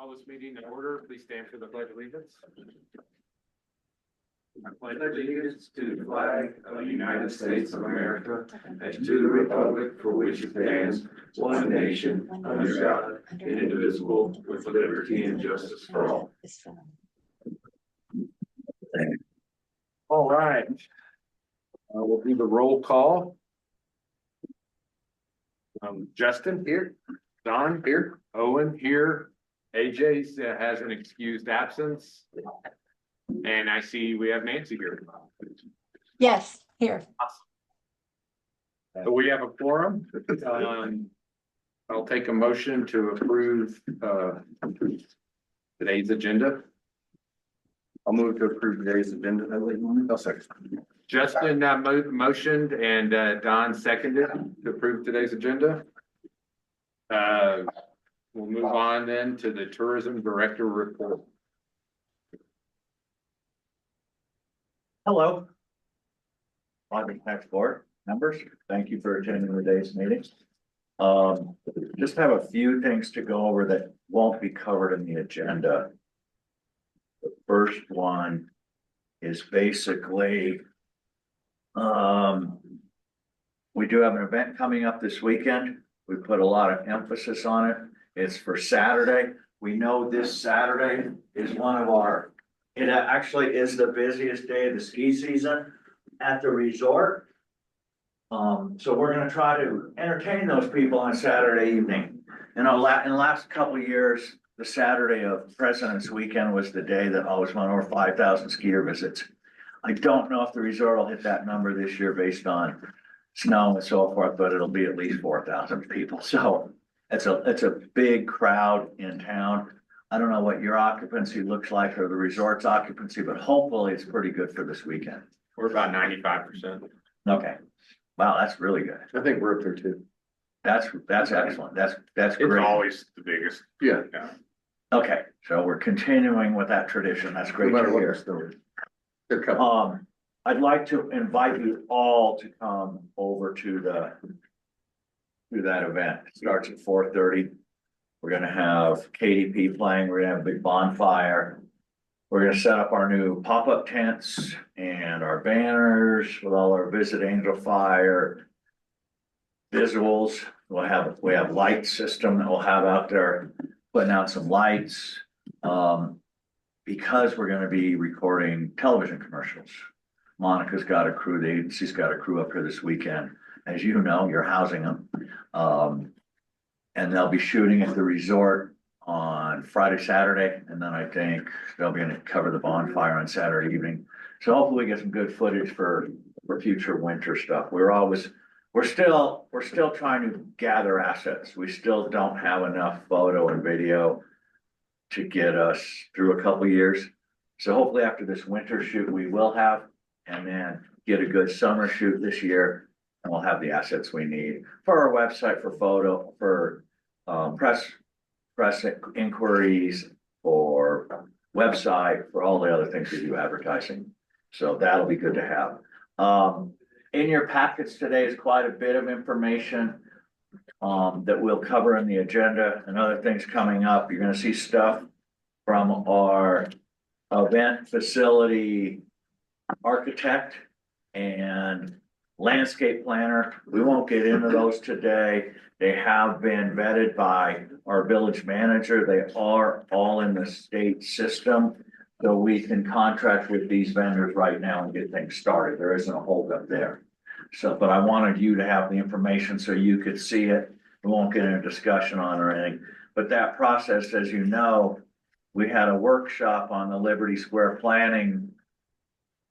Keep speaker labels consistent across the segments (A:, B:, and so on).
A: Call this meeting in order. Please stand for the pledge of allegiance.
B: I pledge allegiance to the flag of the United States of America and to the republic for which it stands, one nation, under God, indivisible, with liberty and justice for all.
A: All right. We'll do the roll call. Justin here, Don here, Owen here, AJ has an excused absence. And I see we have Nancy here.
C: Yes, here.
A: So we have a quorum. I'll take a motion to approve today's agenda.
B: I'll move to approve today's agenda. I'll second.
A: Justin motioned and Don seconded to approve today's agenda. We'll move on then to the tourism director report.
D: Hello. Audit Tax Board members, thank you for attending today's meeting. Just have a few things to go over that won't be covered in the agenda. The first one is basically, we do have an event coming up this weekend. We put a lot of emphasis on it. It's for Saturday. We know this Saturday is one of our, it actually is the busiest day of the ski season at the resort. So we're gonna try to entertain those people on Saturday evening. In the last couple of years, the Saturday of President's Weekend was the day that always went over 5,000 skier visits. I don't know if the resort will hit that number this year based on snow and so forth, but it'll be at least 4,000 people. So it's a big crowd in town. I don't know what your occupancy looks like or the resort's occupancy, but hopefully it's pretty good for this weekend.
A: We're about 95%.
D: Okay. Wow, that's really good.
B: I think we're up there too.
D: That's excellent. That's
A: It's
D: great.
A: always the biggest.
B: Yeah.
D: Okay, so we're continuing with that tradition. That's
B: No
D: great
B: matter
D: to
B: what
D: hear.
B: the story. They're coming.
D: I'd like to invite you all to come over to that event. It starts at 4:30. We're gonna have KDP playing. We're gonna have a big bonfire. We're gonna set up our new pop-up tents and our banners with all our Visit Angel Fire visuals. We have light system that we'll have out there, putting out some lights. Because we're gonna be recording television commercials. Monica's got a crew, the agency's got a crew up here this weekend. As you know, you're housing them. And they'll be shooting at the resort on Friday, Saturday, and then I think they'll be gonna cover the bonfire on Saturday evening. So hopefully we get some good footage for future winter stuff. We're still trying to gather assets. We still don't have enough photo and video to get us through a couple years. So hopefully after this winter shoot, we will have, and then get a good summer shoot this year. And we'll have the assets we need for our website, for photo, for press inquiries, for website, for all the other things we do advertising. So that'll be good to have. In your packets today is quite a bit of information that we'll cover in the agenda and other things coming up. You're gonna see stuff from our event facility architect and landscape planner. We won't get into those today. They have been vetted by our village manager. They are all in the state system. So we can contract with these vendors right now and get things started. There isn't a holdup there. So, but I wanted you to have the information so you could see it. We won't get into discussion on or anything, but that process, as you know, we had a workshop on the Liberty Square planning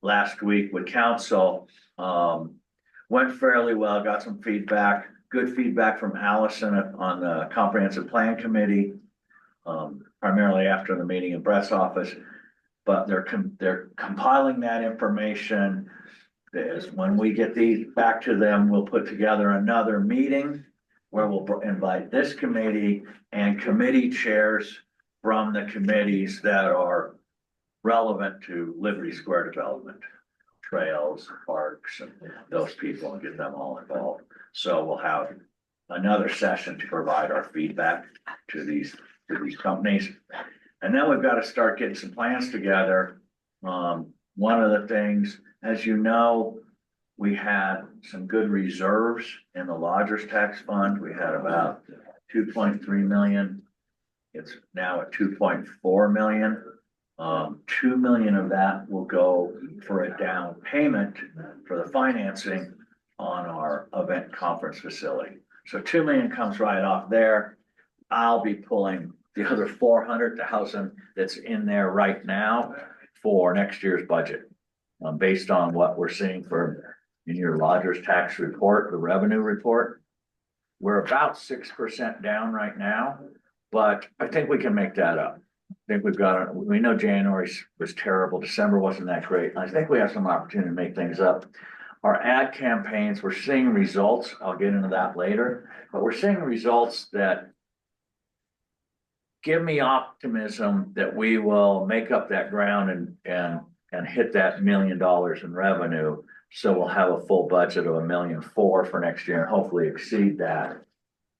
D: last week with council. Went fairly well, got some feedback, good feedback from Allison on the comprehensive plan committee. Primarily after the meeting in Brett's office, but they're compiling that information. When we get these back to them, we'll put together another meeting where we'll invite this committee and committee chairs from the committees that are relevant to Liberty Square development, trails, parks, and those people, and get them all involved. So we'll have another session to provide our feedback to these to these companies. And then we've got to start getting some plans together. One of the things, as you know, we had some good reserves in the lodgers tax fund. We had about 2.3 million. It's now at 2.4 million. 2 million of that will go for a down payment for the financing on our event conference facility. So 2 million comes right off there. I'll be pulling the other 400,000 that's in there right now for next year's budget. Based on what we're seeing for in your lodgers tax report, the revenue report. We're about 6% down right now, but I think we can make that up. I think we know January was terrible, December wasn't that great. I think we have some opportunity to make things up. Our ad campaigns, we're seeing results. I'll get into that later, but we're seeing results that give me optimism that we will make up that ground and hit that $1 million in revenue. So we'll have a full budget of $1.4 million for next year and hopefully exceed that.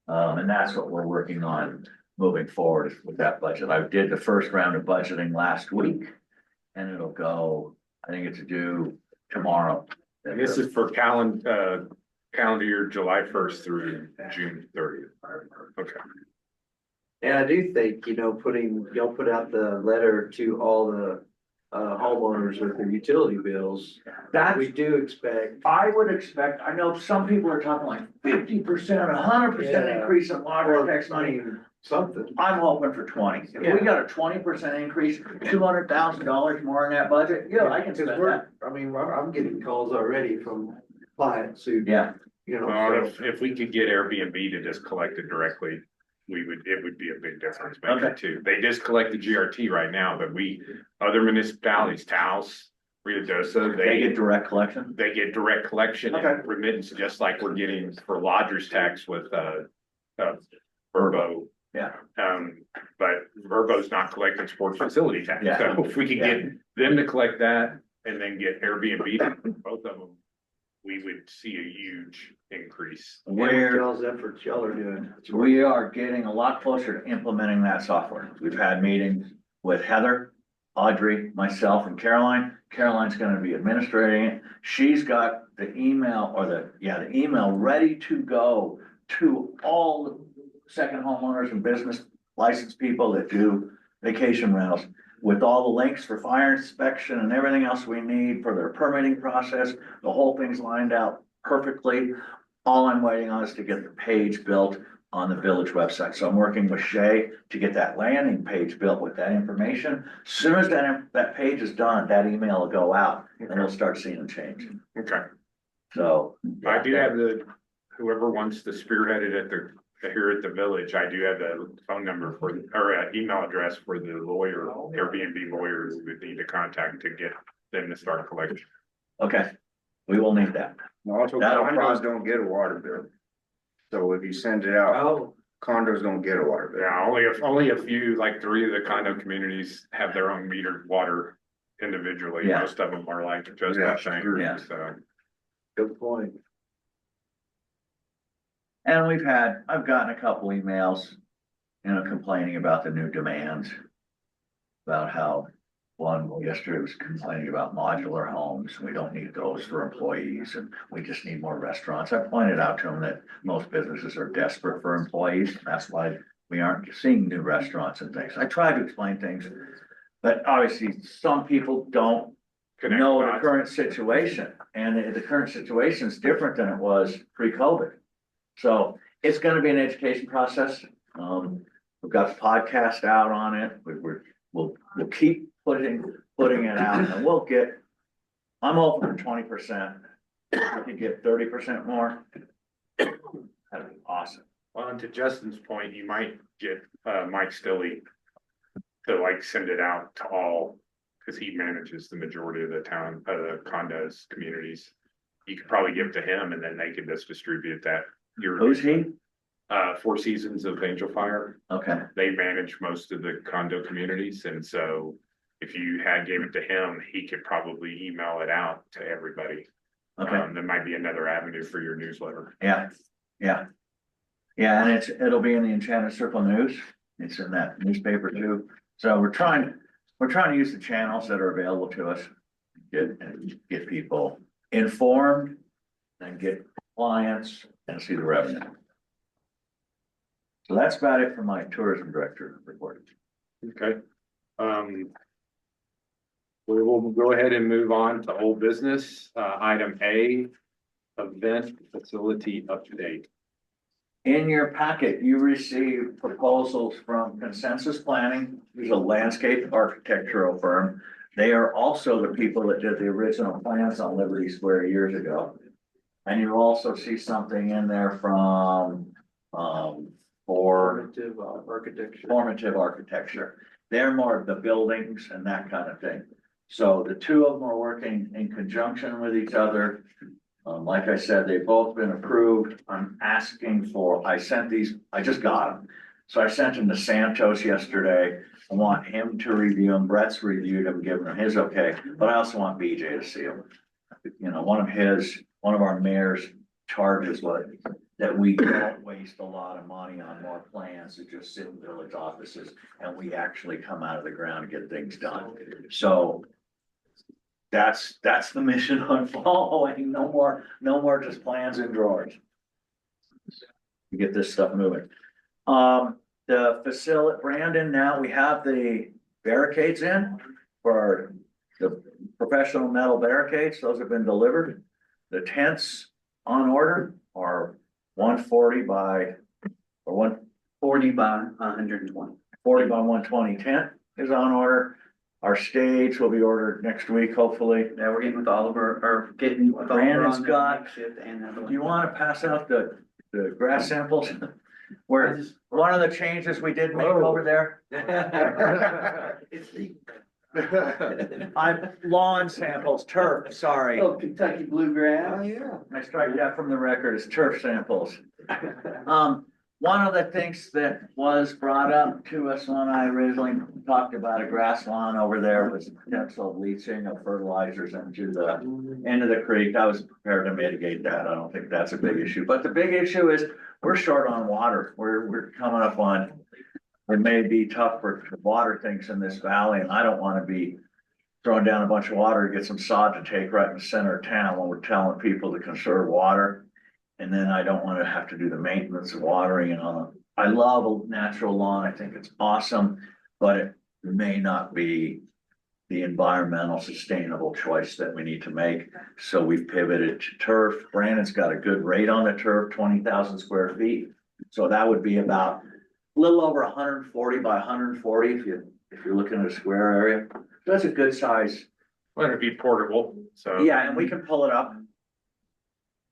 D: And that's what we're working on moving forward with that budget. I did the first round of budgeting last week and it'll go, I think it's due tomorrow.
A: And this is for calendar year July 1st through June 30th. Okay.
B: And I do think, y'all put out the letter to all the homeowners with their utility bills.
D: That's,
B: We do expect.
D: I would expect, I know some people are talking like 50%, 100%
B: Yeah.
D: increase in lodgers tax
B: I
D: money.
B: mean, something.
D: I'm hoping for 20. If we got a 20% increase, $200,000 more in that budget, yeah, I can
B: Because
D: spend that.
B: I'm getting calls already from clients who,
D: Yeah,
A: Well,
B: so.
A: if we could get Airbnb to just collect it directly, it would be a big difference maker
D: Okay.
A: too. They just collect the GRT right now, but other municipalities, Taos, Ruidoso,
D: they get direct collection.
A: they get direct collection
D: Okay.
A: and remittance, just like we're getting for lodgers tax with, Verbo.
D: Yeah.
A: But Verbo's not collecting sports facility tax.
D: Yeah.
A: So if we could get them to collect that and then get Airbnb, to collect both of them, we would see a huge increase.
D: Where
B: Y'all's efforts y'all are doing.
D: we are getting a lot closer to implementing that software. We've had meetings with Heather, Audrey, myself and Caroline. Caroline's gonna be administrating it. She's got the email or the email ready to go to all the second homeowners and business licensed people that do vacation rentals with all the links for fire inspection and everything else we need for their permitting process. The whole thing's lined out perfectly. All I'm waiting on is to get the page built on the village website. So I'm working with Shay to get that landing page built with that information. As Soon as that page is done, that email will go out and we'll start seeing a change.
A: Okay.
D: So.
A: I do have whoever wants to spearhead it here at the village, I do have the phone number or email address for the lawyer, Airbnb lawyers we would need to contact to get them to start collecting.
D: Okay, we will need that.
E: Also,
D: That'll
E: condos don't get a water bill. So if you send it out,
B: Oh,
E: condos don't get a water bill.
A: Yeah, only a few, like 3 of the condo communities have their own metered water individually.
D: Yeah.
A: Most of them are like just
E: Yeah,
A: the same,
D: yeah.
A: so.
B: good point.
D: And I've gotten a couple emails, complaining about the new demands. About how one yesterday was complaining about modular homes. We don't need those for employees and we just need more restaurants. I pointed out to them that most businesses are desperate for employees. That's why we aren't seeing new restaurants and things. I tried to explain things, but obviously some people don't
A: Connect
D: know the
A: dots.
D: current situation, and the current situation is different than it was pre-COVID. So it's gonna be an education process. We've got the podcast out on it. We'll keep putting it out and I'm hoping for 20%. If we could get 30% more, that'd be awesome.
A: Well, and to Justin's point, you might get Mike Stilley to send it out to all, because he manages the majority of the condos, communities. You could probably give it to him and then they could just distribute that.
D: Who's he?
A: Four Seasons of Angel Fire.
D: Okay,
A: They manage most of the condo communities, and so if you gave it to him, he could probably email it out to everybody.
D: okay,
A: That might be another avenue for your newsletter.
D: yeah, and it'll be in the Enchanted Circle News. It's in that newspaper too. So we're trying to use the channels that are available to us. Get people informed and get clients and see the revenue. So that's about it for my tourism director report.
A: Okay. We will go ahead and move on to old business, item A, event facility update.
D: In your packet, you received proposals from Consensus Planning, who's a landscape architectural firm. They are also the people that did the original plans on Liberty Square years ago. And you also see something in there from, formative architecture. They're more of the buildings and that kind of thing. So the two of them are working in conjunction with each other. Like I said, they've both been approved. I'm asking for, I just got them. So I sent them to Santos yesterday. I want him to review them. Brett's reviewed them, given him his okay, but I also want BJ to see them. You know, one of our mayor's charges was that we don't waste a lot of money on more plans that just sit in village offices, and we actually come out of the ground and get things done. So that's the mission I'm following. No more just plans and drawers. To get this stuff moving. The facility, Brandon, now we have the barricades in for the professional metal barricades. Those have been delivered. The tents on order are 140 by 140 by 120. 40 by 120 tent is on order. Our stage will be ordered next week, hopefully.
F: Yeah, we're getting with Oliver, or getting with Oliver
D: Brandon's
F: on the
D: got-
F: next shift and the other
D: Do
F: one.
D: you want to pass out the grass samples? Where one of the changes we did make over there, lawn samples, turf, sorry.
F: Oh, Kentucky bluegrass.
E: yeah.
D: I strike that from the record as turf samples. One of the things that was brought up to us when I originally talked about a grass lawn over there was potential leaching of fertilizers into the creek. I was prepared to mitigate that. I don't think that's a big issue, but the big issue is we're short on water. We're coming up on, it may be tough to water things in this valley, and I don't want to be throwing down a bunch of water to get some sod to take right in the center of town when we're telling people to conserve water. And then I don't want to have to do the maintenance of watering and all. I love a natural lawn. I think it's awesome, but it may not be the environmental sustainable choice that we need to make. So we've pivoted to turf. Brandon's got a good rate on the turf, 20,000 square feet. So that would be about a little over 140 by 140 if you're looking at a square area. So that's a good size.
A: Well, it'd be portable, so.
D: Yeah, and we can pull it up.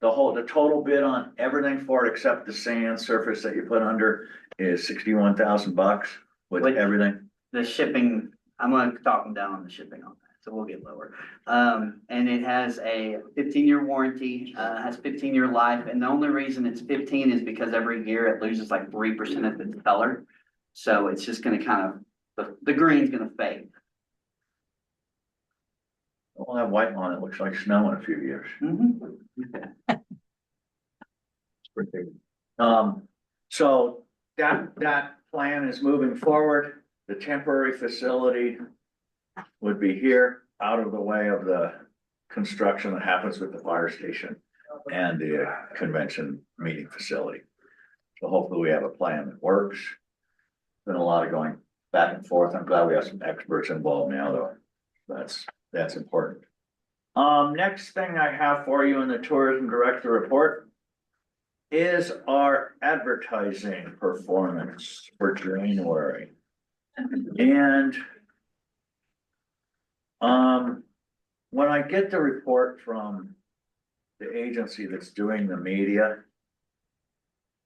D: The total bid on everything for it except the sand surface that you put under is $61,000 with
F: With-
D: everything.
F: The shipping, I'm gonna talk them down on the shipping on that, so we'll get lower. And it has a 15-year warranty, has 15-year life, and the only reason it's 15 is because every year it loses like 3% of its color. So it's just gonna kind of, the green's gonna fade.
D: We'll have white on it. Looks like snow in a few years. So that plan is moving forward. The temporary facility would be here, out of the way of the construction that happens with the fire station and the convention meeting facility. So hopefully we have a plan that works. Been a lot of going back and forth. I'm glad we have some experts involved now, though. That's important. Next thing I have for you in the tourism director report is our advertising performance for January. And when I get the report from the agency that's doing the media,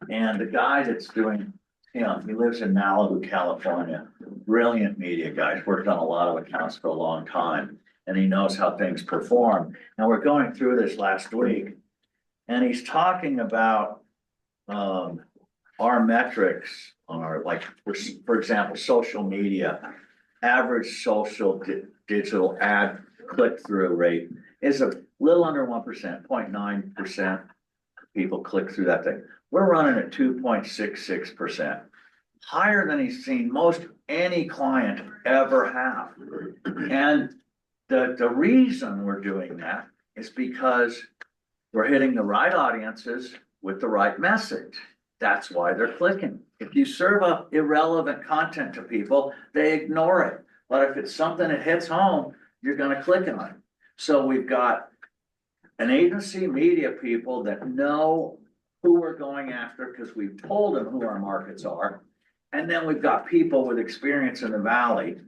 D: and the guy that's doing, he lives in Malibu, California, brilliant media guy, he's worked on a lot of accounts for a long time, and he knows how things perform. Now, we're going through this last week, and he's talking about our metrics on our, like, for example, social media, average social digital ad click-through rate is a little under 1%, 0.9% people click through that thing. We're running at 2.66%. higher than he's seen most any client ever have. And the reason we're doing that is because we're hitting the right audiences with the right message. That's why they're clicking. If you serve up irrelevant content to people, they ignore it. But if it's something that hits home, you're gonna click on it. So we've got an agency, media people that know who we're going after because we've told them who our markets are. And then we've got people with experience in the valley.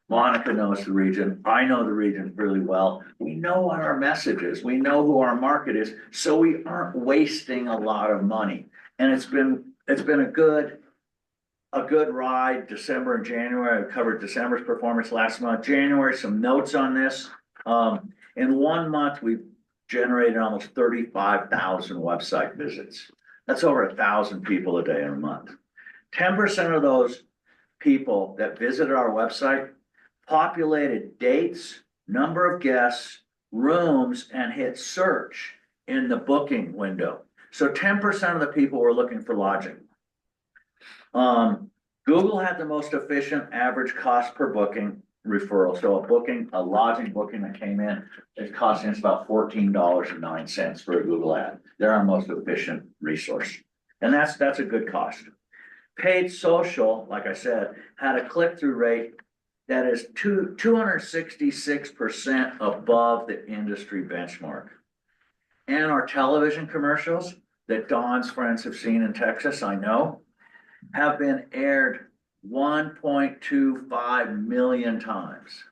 D: Monica knows the region. I know the region really well. We know what our message is. We know who our market is, so we aren't wasting a lot of money. And it's been a good ride. December and January. I covered December's performance last month. January, some notes on this. In 1 month, we've generated almost 35,000 website visits. That's over 1,000 people a day in a month. 10% of those people that visited our website populated dates, number of guests, rooms, and hit search in the booking window. So 10% of the people were looking for lodging. Google had the most efficient average cost per booking referral. So a lodging booking that came in, it's costing us about $14.09 for a Google ad. They're our most efficient resource. And that's a good cost. Paid social, like I said, had a click-through rate that is 266% above the industry benchmark. And our television commercials that Don's friends have seen in Texas, I know, have been aired 1.25 million times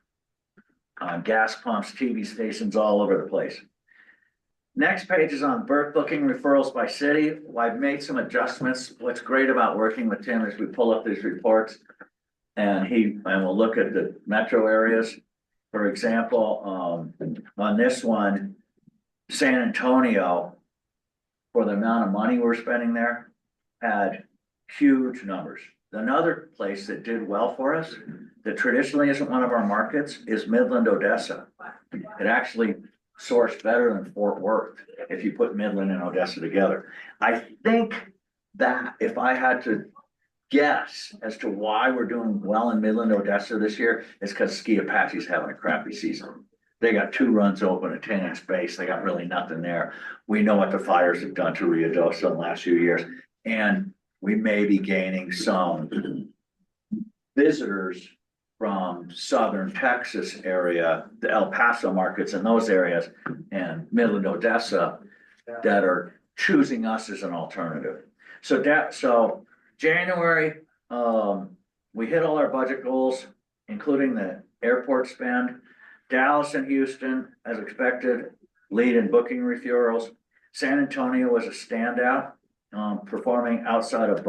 D: on gas pumps, TV stations all over the place. Next page is on booking referrals by city. Well, I've made some adjustments. What's great about working with Tim is we pull up these reports and we'll look at the metro areas. For example, on this one, San Antonio, for the amount of money we're spending there, had huge numbers. Another place that did well for us, that traditionally isn't one of our markets, is Midland, Odessa. It actually sourced better than Fort Worth if you put Midland and Odessa together. I think that if I had to guess as to why we're doing well in Midland, Odessa this year, it's because Ski Apache's having a crappy season. They got 2 runs open, a 10-inch base. They got really nothing there. We know what the fires have done to Ruidoso in the last few years. And we may be gaining some visitors from southern Texas area, the El Paso markets in those areas, and Midland, Odessa, that are choosing us as an alternative. So January, we hit all our budget goals, including the airport spend. Dallas and Houston, as expected, lead in booking referrals. San Antonio was a standout, performing outside of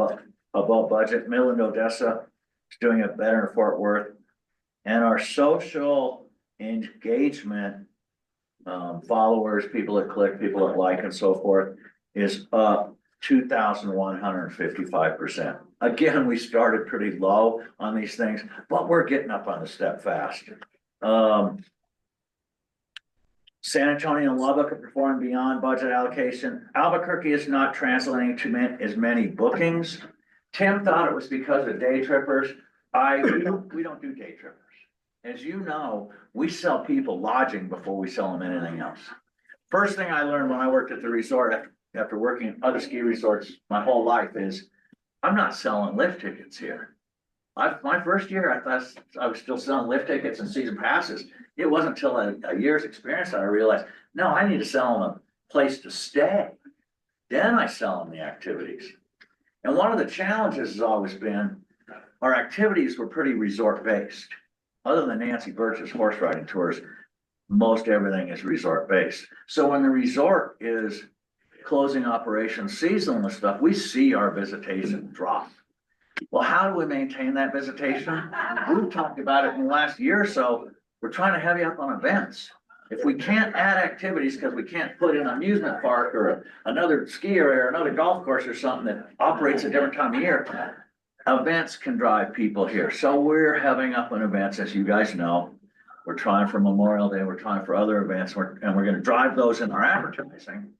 D: above budget. Midland, Odessa is doing it better in Fort Worth. And our social engagement, followers, people that click, people that like, and so forth, is up 2,155%. Again, we started pretty low on these things, but we're getting up on the step fast. San Antonio and Lubbock are performing beyond budget allocation. Albuquerque is not translating to as many bookings. Tim thought it was because of day trippers. We don't do day trippers. As you know, we sell people lodging before we sell them anything else. First thing I learned when I worked at the resort after working at other ski resorts my whole life is I'm not selling lift tickets here. My first year, I thought I was still selling lift tickets and season passes. It wasn't until a year's experience that I realized, no, I need to sell them a place to stay. Then I sell them the activities. And one of the challenges has always been our activities were pretty resort based. Other than Nancy Birch's horse riding tours, most everything is resort based. So when the resort is closing operations seasonal stuff, we see our visitation drop. Well, how do we maintain that visitation? We've talked about it in the last year or so. We're trying to heavy up on events. If we can't add activities because we can't put in an amusement park or another ski area or another golf course or something that operates a different time of year, events can drive people here. So we're heaving up on events, as you guys know. We're trying for Memorial Day, we're trying for other events, and we're going to drive those in our advertising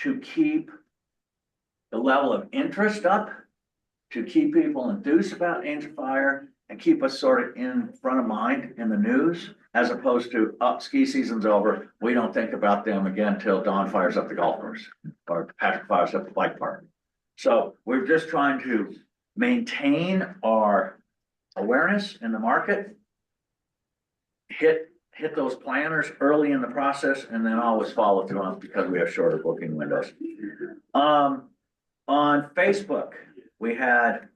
D: to keep the level of interest up to keep people enthused about Angel Fire and keep us sort of in front of mind in the news, as opposed to, ski season's over, we don't think about them again till Don fires up the golf course, or Patrick fires up the bike park. So we're just trying to maintain our awareness in the market. Hit those planners early in the process, and then always follow through on, because we have shorter booking windows. On Facebook, we had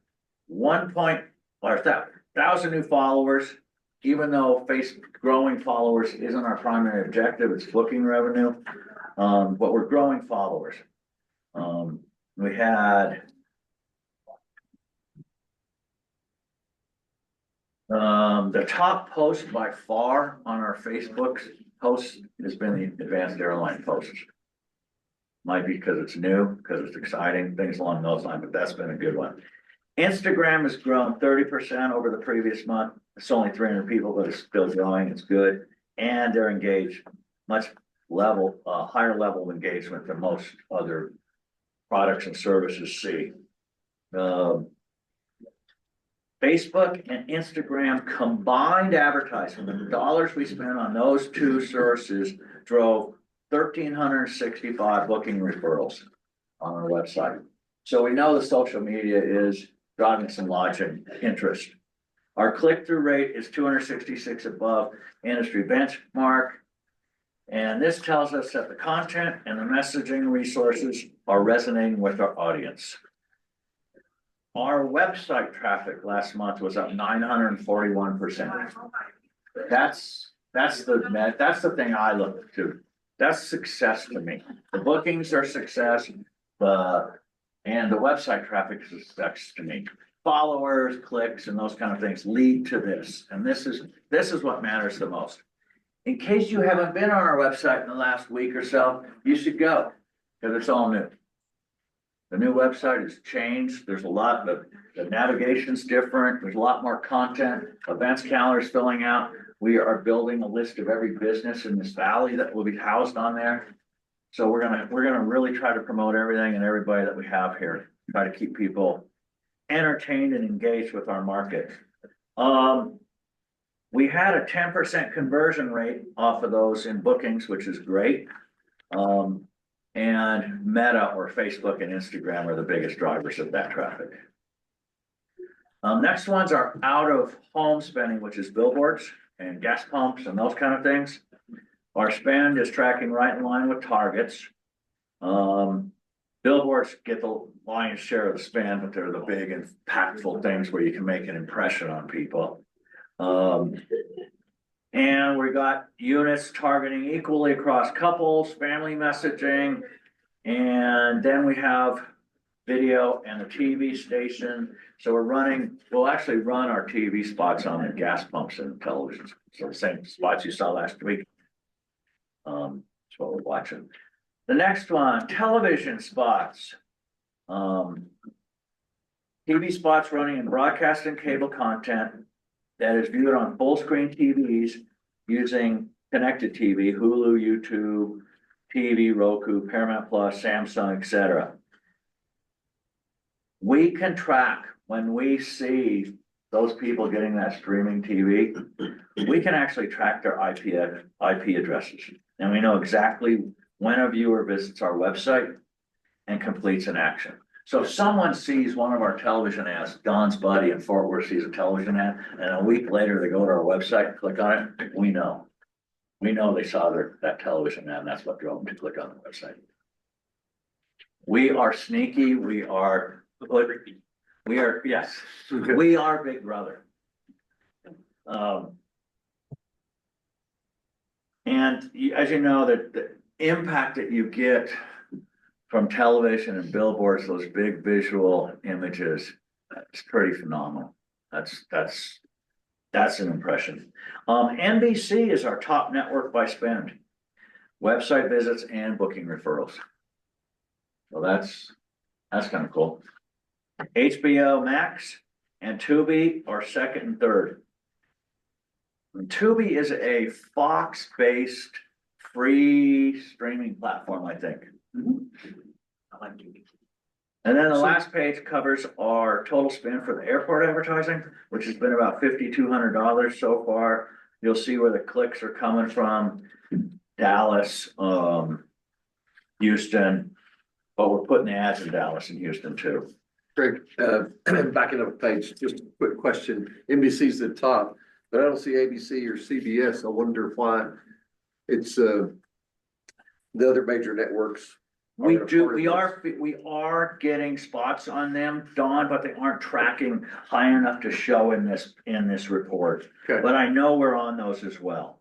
D: 1,000 new followers, even though growing followers isn't our primary objective, it's booking revenue. But we're growing followers. We had the top post by far on our Facebook posts has been the advanced airline posts. Might be because it's new, because it's exciting, things along those lines, but that's been a good one. Instagram has grown 30% over the previous month. It's only 300 people, but it's still growing. It's good. And they're engaged, much higher level of engagement than most other products and services see. Facebook and Instagram combined advertising, the dollars we spent on those two sources drove 1,365 booking referrals on our website. So we know the social media is driving some lodging interest. Our click-through rate is 266 above industry benchmark. And this tells us that the content and the messaging resources are resonating with our audience. Our website traffic last month was up 941%. That's the thing I look to. That's success to me. The bookings are success, and the website traffic is success to me. Followers, clicks, and those kind of things lead to this. And this is what matters the most. In case you haven't been on our website in the last week or so, you should go, because it's all new. The new website has changed. There's a lot of, the navigation's different. There's a lot more content. Events calendars filling out. We are building a list of every business in this valley that will be housed on there. So we're gonna really try to promote everything and everybody that we have here. Try to keep people entertained and engaged with our market. We had a 10% conversion rate off of those in bookings, which is great. And Meta, or Facebook and Instagram, are the biggest drivers of that traffic. Next ones are out of home spending, which is billboards and gas pumps and those kind of things. Our spend is tracking right in line with targets. Billboards get the lion's share of the spend, but they're the big and impactful things where you can make an impression on people. And we got units targeting equally across couples, family messaging, and then we have video and the TV station. So we'll actually run our TV spots on the gas pumps and televisions. So the same spots you saw last week. That's what we're watching. The next one, television spots. TV spots running in broadcast and cable content that is viewed on full screen TVs using connected TV, Hulu, YouTube, TV, Roku, Paramount Plus, Samsung, etc. We can track when we see those people getting that streaming TV, we can actually track their IP addresses. And we know exactly when a viewer visits our website and completes an action. So if someone sees one of our television ads, Don's buddy in Fort Worth sees a television ad, and a week later they go to our website and click on it, we know. We know they saw that television ad, and that's what drove them to click on the website. We are sneaky, we are, yes, we are Big Brother. And as you know, the impact that you get from television and billboards, those big visual images, it's pretty phenomenal. That's an impression. NBC is our top network by spend, website visits and booking referrals. So that's kind of cool. HBO Max and Tubi are second and third. And Tubi is a Fox-based free streaming platform, I think.
F: I like Tubi.
D: And then the last page covers our total spend for the airport advertising, which has been about $5,200 so far. You'll see where the clicks are coming from, Dallas, Houston, but we're putting the ads in Dallas and Houston too.
G: Greg, backing up a page, just a quick question. NBC's the top, but I don't see ABC or CBS. I wonder why it's, the other major networks.
D: We
G: are a
D: do,
G: part of
D: we are getting spots on them, Dawn, but they aren't tracking high enough to show in this report.
G: Okay.
D: But I know we're on those as well.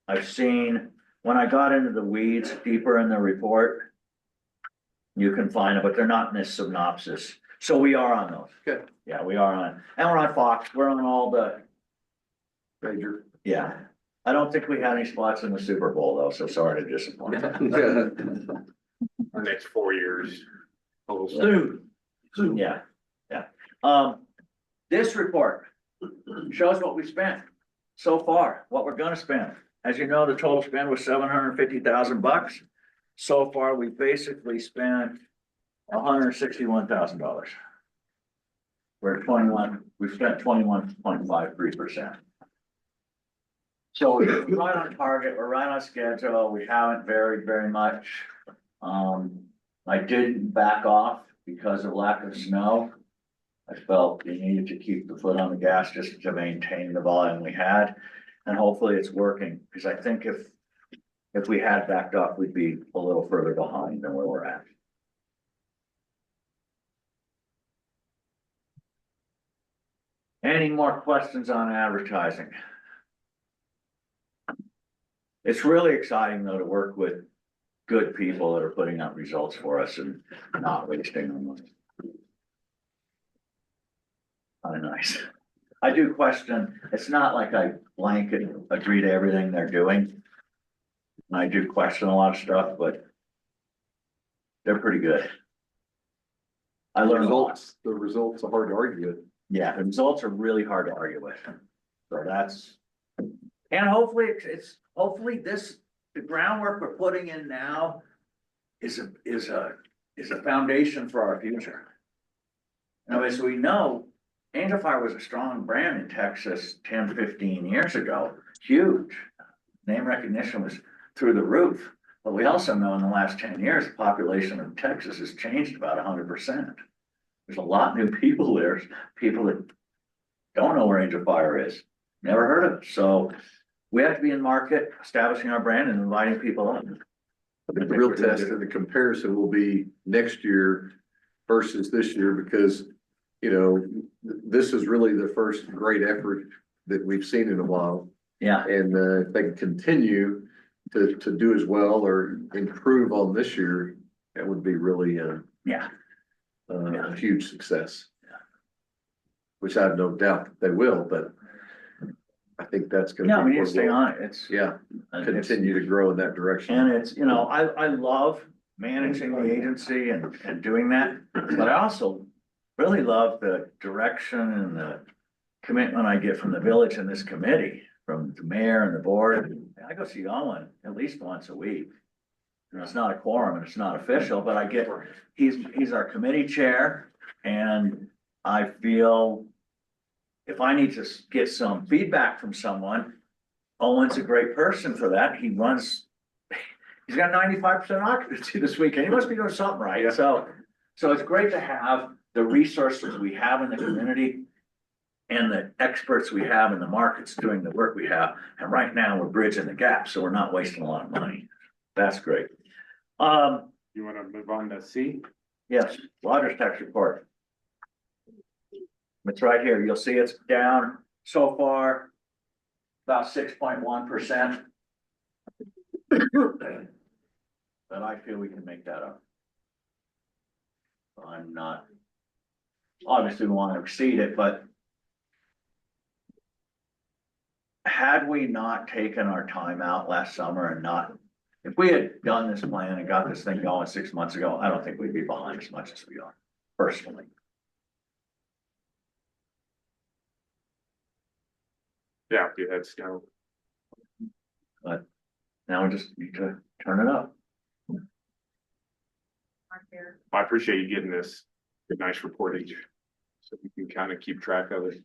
D: I've seen, when I got into the weeds deeper in the report, you can find them, but they're not in this synopsis. So we are on those.
G: Okay.
D: Yeah, we are on, and we're on Fox, we're on all the,
G: Major.
D: yeah. I don't think we had any spots in the Super Bowl though, so sorry to disappoint.
A: The next 4 years.
D: Soon. Yeah, yeah. This report shows what we spent so far, what we're gonna spend. As you know, the total spend was $750,000. So far, we basically spent $161,000. We're at 21, we spent 21.53%. So we're right on target, we're right on schedule, we haven't varied very much. I didn't back off because of lack of snow. I felt we needed to keep the foot on the gas just to maintain the volume we had. And hopefully it's working, because I think if we had backed off, we'd be a little further behind than where we're at. Any more questions on advertising? It's really exciting though to work with good people that are putting out results for us and not wasting our money. Kind of nice. I do question, it's not like I blanket agree to everything they're doing. And I do question a lot of stuff, but they're pretty good. I learned a lot.
G: The results are hard to argue with.
D: Yeah, the results are really hard to argue with. So that's, and hopefully it's hopefully the groundwork we're putting in now is a foundation for our future. Now, as we know, Angel Fire was a strong brand in Texas 10, 15 years ago, huge. Name recognition was through the roof. But we also know in the last 10 years, the population of Texas has changed about 100%. There's a lot of new people there, people that don't know where Angel Fire is, never heard of it. So we have to be in market, establishing our brand and inviting people in.
G: The real test and the comparison will be next year versus this year, because, you know, this is really the first great effort that we've seen in a while.
D: Yeah,
G: And if they can continue to do as well or improve on this year, that would be really
D: yeah.
G: a huge success. Which I have no doubt that they will, but I think that's gonna.
D: Yeah,
G: be
D: we need to
G: what
D: stay
G: will-
D: on it. It's.
G: Yeah,
D: and it's-
G: continue to grow in that direction.
D: And it's, you know, I love managing the agency and doing that, but I also really love the direction and the commitment I get from the village and this committee, from the mayor and the board. I go see Owen at least once a week. And it's not a quorum and it's not official, but I get, he's our committee chair, and I feel if I need to get some feedback from someone, Owen's a great person for that. He runs, he's got 95% occupancy this weekend. He must be doing something right. So it's great to have the resources we have in the community and the experts we have in the markets doing the work we have. And right now we're bridging the gap, so we're not wasting a lot of money. That's great.
A: You wanna move on to C?
D: Yes, Rogers tax report. It's right here. You'll see it's down so far about 6.1%. But I feel we can make that up. I'm not, obviously we want to exceed it, but had we not taken our time out last summer and not, if we had done this plan and got this thing going 6 months ago, I don't think we'd be behind as much as we are, personally.
A: Yeah, if you had snow.
D: Now we just need to turn it up.
A: I appreciate you getting this nice reporting. So we can kind of keep track of it.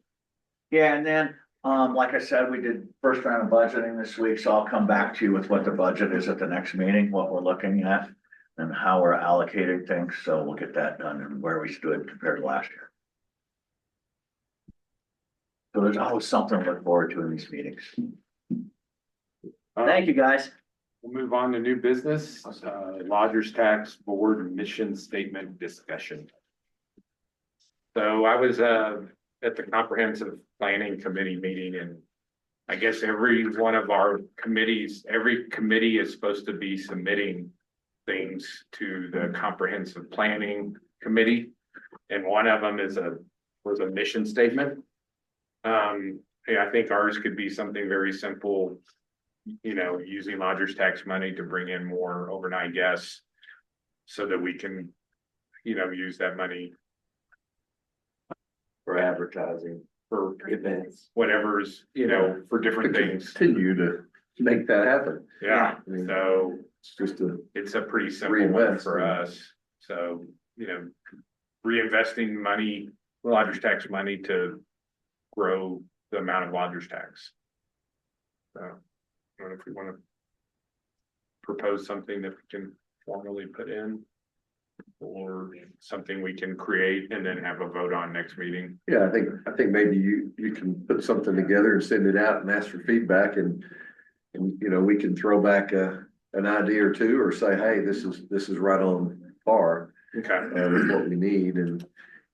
D: Yeah, and then, like I said, we did first round of budgeting this week, so I'll come back to you with what the budget is at the next meeting, what we're looking at. And how we're allocating things, so we'll get that done and where we stood compared to last year. So there's always something to look forward to in these meetings. Thank you, guys.
A: We'll move on to new business, lodgers tax board mission statement discussion. So I was at the comprehensive planning committee meeting, and I guess every one of our committees, every committee is supposed to be submitting things to the comprehensive planning committee. And one of them was a mission statement. Yeah, I think ours could be something very simple, you know, using lodgers tax money to bring in more overnight guests so that we can, you know, use that money
B: For advertising,
A: for
B: events.
A: whatever's, you know, for different things.
G: Continue to make that happen.
A: Yeah,
G: I mean,
A: so
G: it's just a,
A: it's a pretty simple one
G: Reinvest,
A: for
G: yeah.
A: us. So, you know, reinvesting money, lodgers tax money to grow the amount of lodgers tax. So, I don't know if we want to propose something that we can formally put in, or something we can create and then have a vote on next meeting.
G: yeah, I think maybe you can put something together and send it out and ask for feedback and, you know, we can throw back an idea or two or say, hey, this is right on par.
A: Okay.
G: With what we need and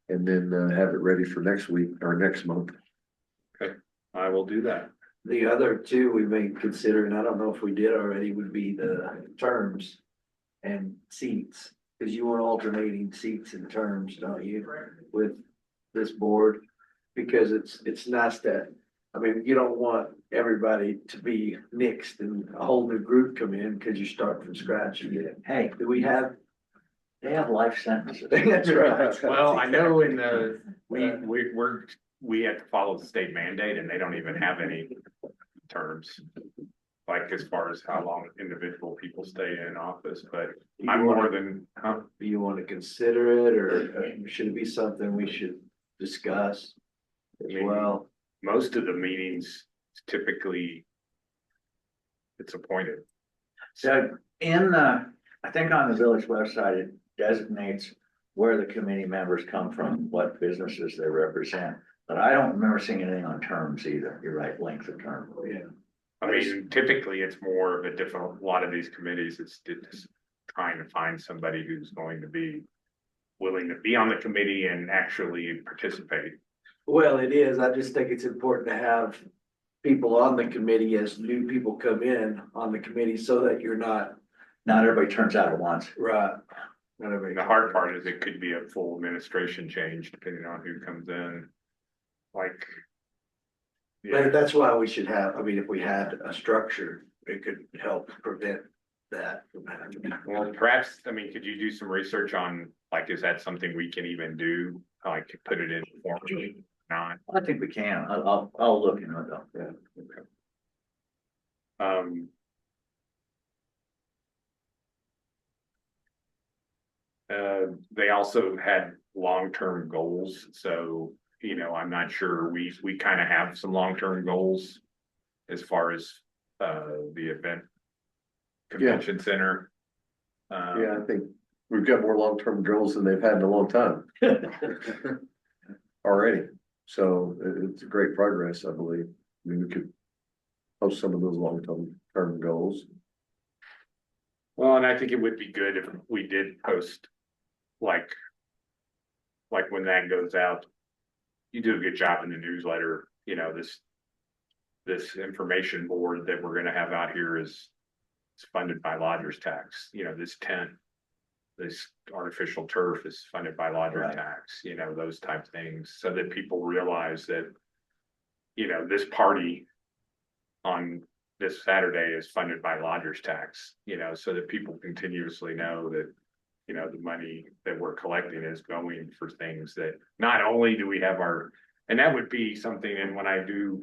G: then have it ready for next week or next month.
A: I will do that.
B: The other two we may consider, and I don't know if we did already, would be the terms and seats. Cause you want alternating seats and terms, don't you, with this board? Because it's nice that, I mean, you don't want everybody to be mixed and a whole new group come in, cause you start from scratch again.
D: Hey,
B: Do we have?
D: they have life sentences.
B: That's right.
A: Well, I know in the, we have to follow the state mandate and they don't even have any terms. Like as far as how long individual people stay in office, but I'm more than,
B: Do you want to consider it, or should it be something we should discuss as well?
A: most of the meetings typically it's appointed.
D: So in the, I think on the village website, it designates where the committee members come from, what businesses they represent. But I don't remember seeing anything on terms either. You're right, length of term.
B: Yeah.
A: I mean, typically it's more of a different, a lot of these committees, it's just trying to find somebody who's going to be willing to be on the committee and actually participate.
B: Well, it is. I just think it's important to have people on the committee as new people come in on the committee so that you're not.
D: Not everybody turns out at once.
B: Right. Not
A: And
B: everybody.
A: the hard part is it could be a full administration change depending on who comes in. Like. Yeah,
B: But that's why we should have, I mean, if we had a structure, it could help prevent that from happening.
A: well, perhaps, I mean, could you do some research on, like, is that something we can even do? Like, put it in formally, not,
D: I think we can. I'll look into it though.
A: yeah. They also had long-term goals, so, you know, I'm not sure, we kind of have some long-term goals as far as, the event convention center.
G: Yeah, I think we've got more long-term goals than they've had in a long time already. So it's a great progress, I believe. I mean, we could post some of those long-term goals.
A: Well, and I think it would be good if we did post, like when that goes out, you do a good job in the newsletter, you know, this information board that we're gonna have out here is funded by lodgers tax, you know, this tent, this artificial turf is funded by lodgers
D: Right.
A: tax, you know, those type things, so that people realize that, you know, this party on this Saturday is funded by lodgers tax, you know, so that people continuously know that, you know, the money that we're collecting is going for things that not only do we have and that would be something, and when I do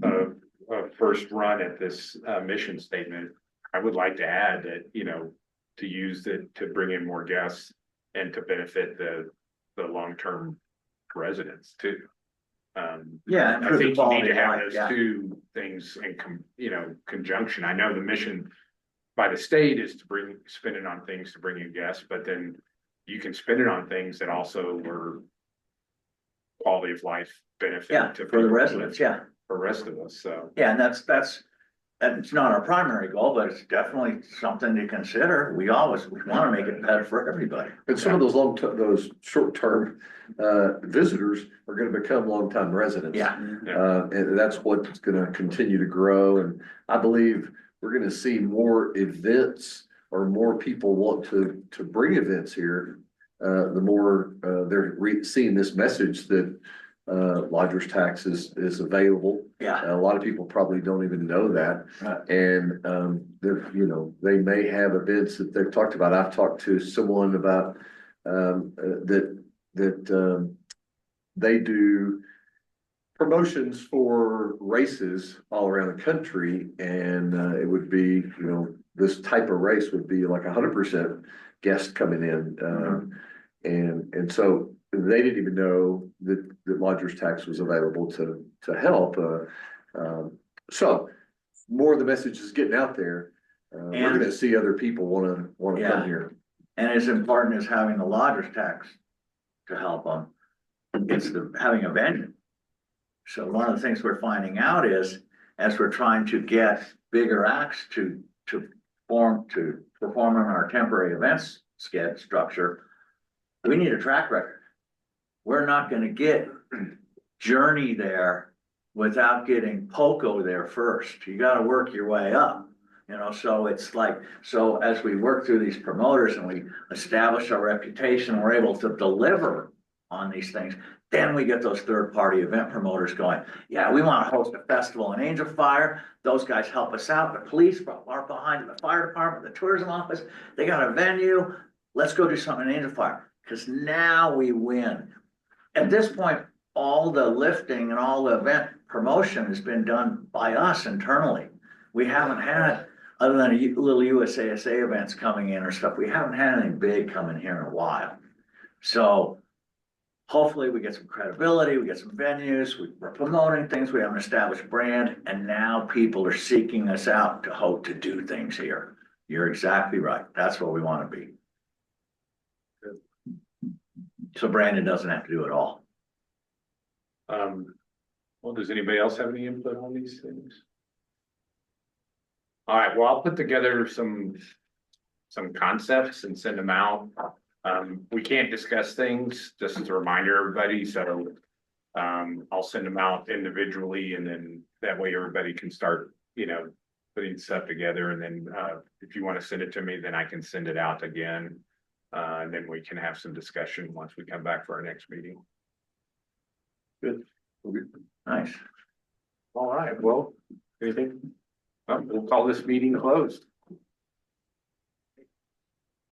A: a first run at this mission statement, I would like to add that, you know, to use it to bring in more guests and to benefit the long-term residents too.
D: Yeah.
A: I think you need to have those
D: Yeah.
A: two things in conjunction. I know the mission by the state is to spend it on things to bring in guests, but then you can spend it on things that also were quality of life benefit.
D: Yeah,
A: to
D: for the
A: people,
D: residents, yeah.
A: For the rest of us, so.
D: Yeah, and that's not our primary goal, but it's definitely something to consider. We wanna make it better for everybody.
G: And some of those those short-term, visitors are gonna become longtime residents.
D: Yeah,
G: And that's what's gonna continue to grow, and I believe we're gonna see more events or more people want to bring events here. The more, they're seeing this message that, lodger's tax is available.
D: yeah,
G: A lot of people probably don't even know that.
D: Right.
G: And, they may have events that they've talked about. I've talked to someone about, that they do promotions for races all around the country, and, it would be, this type of race would be like 100% guests coming in. And so they didn't even know that lodger's tax was available to help. So more of the message is getting out there. We're
D: And-
G: gonna see other people wanna
D: Yeah.
G: come here.
D: and as important as having the lodger's tax to help them, it's having a venue. So one of the things we're finding out is, as we're trying to get bigger acts to perform in our temporary events structure, we need a track record. We're not gonna get Journey there without getting Poco there first. You gotta work your way up. So it's like, so as we work through these promoters and we establish our reputation, we're able to deliver on these things. Then we get those third-party event promoters going, yeah, we want to host a festival in Angel Fire. Those guys help us out. The police are behind, the fire department, the tourism office, they got a venue. Let's go do something in Angel Fire, because now we win. At this point, all the lifting and all the event promotion has been done by us internally. We haven't had, other than a little USASA events coming in or stuff, we haven't had anything big coming here in a while. So hopefully we get some credibility, we get some venues, we're promoting things, we have an established brand, and now people are seeking us out to hope to do things here. You're exactly right. That's what we want to be. So Brandon doesn't have to do it all.
A: Well, does anybody else have any input on these things? All right, well, I'll put together some concepts and send them out. We can't discuss things, just as a reminder, everybody, so I'll send them out individually, and then that way everybody can start, putting stuff together, and then if you want to send it to me, then I can send it out again. And then we can have some discussion once we come back for our next meeting. Good.
D: Nice.
A: All right, well, anything? We'll call this meeting closed.